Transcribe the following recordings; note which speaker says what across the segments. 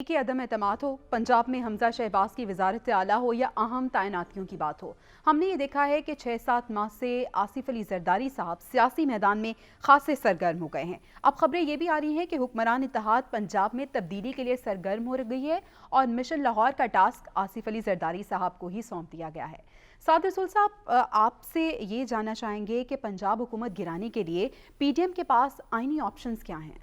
Speaker 1: की अदम एतमाद हो, पंजाब में हमजा शहबाज की वजारत आला हो या अहम तैनातियों की बात हो, हमने ये देखा है कि 6-7 माह से आसिफ अली जरदारी साहब सियासी मैदान में खासे सरगर्म हो गए हैं। अब खबरें ये भी आ रही हैं कि हुक्मरान इत्तेहाद पंजाब में तब्दीली के लिए सरगर्म हो गई है और मिशन लाहौर का टास्क आसिफ अली जरदारी साहब को ही सौंप दिया गया है। साद रसूल साहब, आपसे ये जानना चाहेंगे कि पंजाब हुकूमत गिराने के लिए PTM के पास आईनी ऑप्शंस क्या हैं?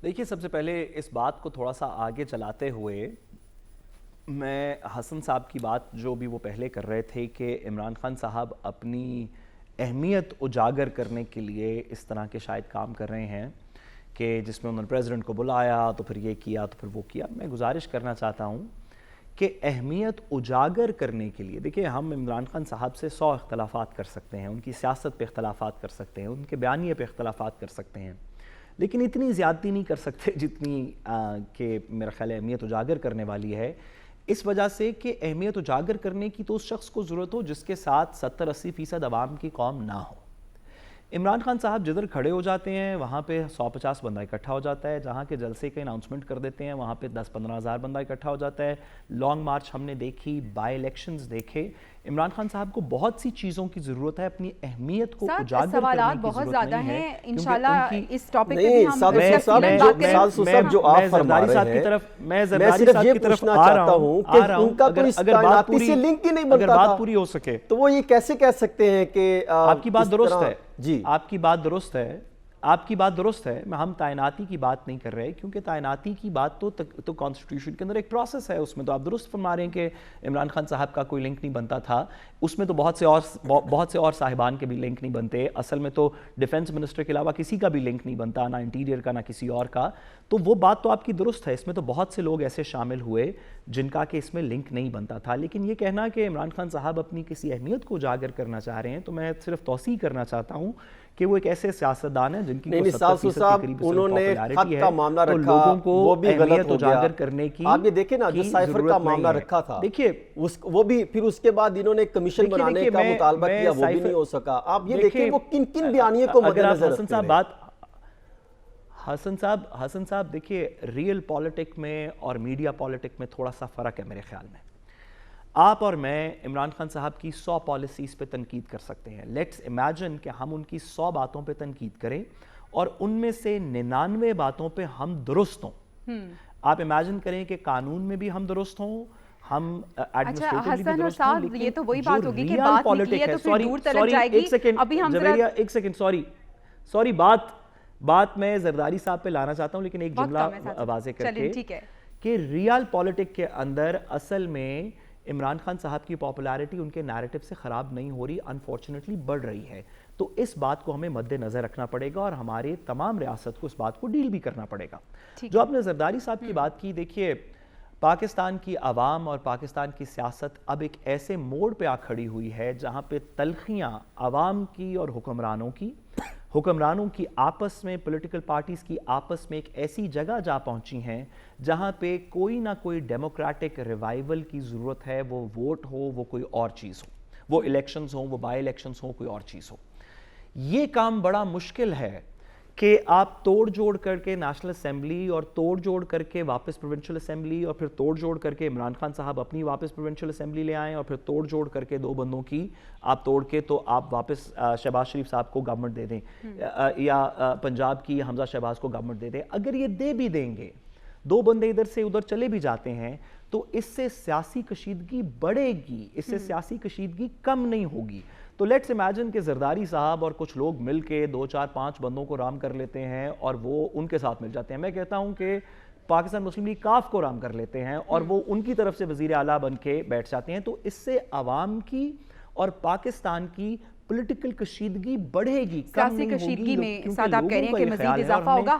Speaker 2: देखिए, सबसे पहले इस बात को थोड़ा सा आगे चलाते हुए मैं हसन साहब की बात जो भी वो पहले कर रहे थे कि इमरान खान साहब अपनी अहमियत उजागर करने के लिए इस तरह के शायद काम कर रहे हैं कि जिसमें उन्होंने प्रेसिडेंट को बुलाया तो फिर ये किया तो फिर वो किया। मैं गुजारिश करना चाहता हूँ कि अहमियत उजागर करने के लिए, देखिए, हम इमरान खान साहब से 100 इख्तलाफात कर सकते हैं, उनकी सियासत पे इख्तलाफात कर सकते हैं, उनके बयानिए पे इख्तलाफात कर सकते हैं, लेकिन इतनी ज़्यादती नहीं कर सकते जितनी कि मेरा ख्याल है अहमियत उजागर करने वाली है। इस वजह से कि अहमियत उजागर करने की तो उस शख्स को ज़रूरत हो जिसके साथ 70-80% अवाम की कौम ना हो। इमरान खान साहब जिधर खड़े हो जाते हैं वहाँ पे 100-50 बंदा इकट्ठा हो जाता है, जहाँ के जलसे के अनाउंसमेंट कर देते हैं वहाँ पे 10-15 हज़ार बंदा इकट्ठा हो जाता है। लॉन्ग मार्च हमने देखी, बाई इलेक्शंस देखे। इमरान खान साहब को बहुत सी चीज़ों की ज़रूरत है, अपनी अहमियत को उजागर करने की
Speaker 1: बहुत
Speaker 2: ज़रूरत
Speaker 1: ज़्यादा
Speaker 2: नहीं है।
Speaker 1: हैं। इंशाल्लाह इस टॉपिक पे
Speaker 2: मैं
Speaker 1: भी हम
Speaker 2: जरदारी साहब की तरफ आ रहा हूँ कि उनका कोई तैनाती से लिंक ही नहीं बनता था। अगर बात पूरी हो सके
Speaker 3: तो वो ये कैसे कह सकते हैं कि
Speaker 2: आपकी बात दुरुस्त है जी, आपकी बात दुरुस्त है, आपकी बात दुरुस्त है। हम तैनाती की बात नहीं कर रहे, क्योंकि तैनाती की बात तो कॉन्स्टिट्यूशन के अंदर एक प्रोसेस है, उसमें तो आप दुरुस्त फरमा रहे हैं कि इमरान खान साहब का कोई लिंक नहीं बनता था। उसमें तो बहुत से और साहिबान के भी लिंक नहीं बनते। असल में तो डिफेंस मिनिस्टर के अलावा किसी का भी लिंक नहीं बनता, ना इंटीरियर का ना किसी और का। तो वो बात तो आपकी दुरुस्त है, इसमें तो बहुत से लोग ऐसे शामिल हुए जिनका कि इसमें लिंक नहीं बनता था। लेकिन ये कहना कि इमरान खान साहब अपनी किसी अहमियत को उजागर करना चाह रहे हैं, तो मैं सिर्फ तौसीह करना चाहता हूँ कि वो एक ऐसे सियासतदान हैं जिनकी
Speaker 3: उन्होंने खत का मामला रखा,
Speaker 2: लोगों को
Speaker 3: वो भी गलत हो
Speaker 2: उजागर करने की,
Speaker 3: आप ये देखें ना, जो साइफर का मामला रखा था, देखिए वो भी फिर उसके बाद इन्होंने कमीशन बनाने का मुतालबा किया, वो भी नहीं हो सका। आप ये देखिए वो किन किन बयानियों को मद्देनजर रखते हैं।
Speaker 2: हसन साहब देखिए, रियल पॉलिटिक में और मीडिया पॉलिटिक में थोड़ा सा फ़र्क है मेरे ख्याल में। आप और मैं इमरान खान साहब की 100 पॉलिसीज़ पे तनकीद कर सकते हैं। लेट्स इमेजिन कि हम उनकी 100 बातों पे तनकीद करें और उनमें से 99 बातों पे हम दुरुस्त हों। आप इमेजिन करें कि कानून में भी हम दुरुस्त हों, हम एडमिनिस्ट्रेटिवली भी दुरुस्त हों, लेकिन
Speaker 1: ये तो वही बात होगी कि बात निकली है तो फिर दूर तलक जाएगी।
Speaker 2: एक सेकंड, सॉरी, बात मैं जरदारी साहब पे लाना चाहता हूं, लेकिन एक जुमला वाज़े करके कि रियल पॉलिटिक के अंदर असल में इमरान खान साहब की पॉपुलैरिटी उनके नैरेटिव से ख़राब नहीं हो रही, अनफॉर्चुनेटली बढ़ रही है। तो इस बात को हमें मद्देनज़र रखना पड़ेगा और हमारे तमाम रियासत को इस बात को डील भी करना पड़ेगा। जो आपने जरदारी साहब की बात की, देखिए, पाकिस्तान की आवाम और पाकिस्तान की सियासत अब एक ऐसे मोड़ पे आ खड़ी हुई है जहाँ पे तलखियाँ आवाम की और हुक्मरानों की आपस में, पॉलिटिकल पार्टीज़ की आपस में एक ऐसी जगह जा पहुंची हैं जहां पे कोई ना कोई डेमोक्रेटिक रिवाइवल की ज़रूरत है। वो वोट हो, वो कोई और चीज़ हो, वो इलेक्शंस हो, वो बाई इलेक्शंस हो, कोई और चीज़ हो। ये काम बड़ा मुश्किल है कि आप तोड़ जोड़ करके नेशनल असेंबली और तोड़ जोड़ करके वापस प्रोविंशियल असेंबली और फिर तोड़ जोड़ करके इमरान खान साहब अपनी वापस प्रोविंशियल असेंबली ले आएँ और फिर तोड़ जोड़ करके दो बंदों की आप तोड़ के तो आप वापस शहबाज शरीफ साहब को गवर्नमेंट दे दें या पंजाब की हमजा शहबाज को गवर्नमेंट दे दें। अगर ये दे भी देंगे, दो बंदे इधर से उधर चले भी जाते हैं, तो इससे सियासी कशीदगी बढ़ेगी, इससे सियासी कशीदगी कम नहीं होगी। तो लेट्स इमेजिन कि जरदारी साहब और कुछ लोग मिल के 2-4-5 बंदों को राम कर लेते हैं और वो उनके साथ मिल जाते हैं। मैं कहता हूं कि पाकिस्तान मुस्लिम लीग काफ को राम कर लेते हैं और वो उनकी तरफ से वजीर आला बन के बैठ जाते हैं। तो इससे अवाम की और पाकिस्तान की पॉलिटिकल कशीदगी बढ़ेगी,
Speaker 1: सियासी कशीदगी में साथ आप कह रहे हैं कि मजीद इजाफा होगा।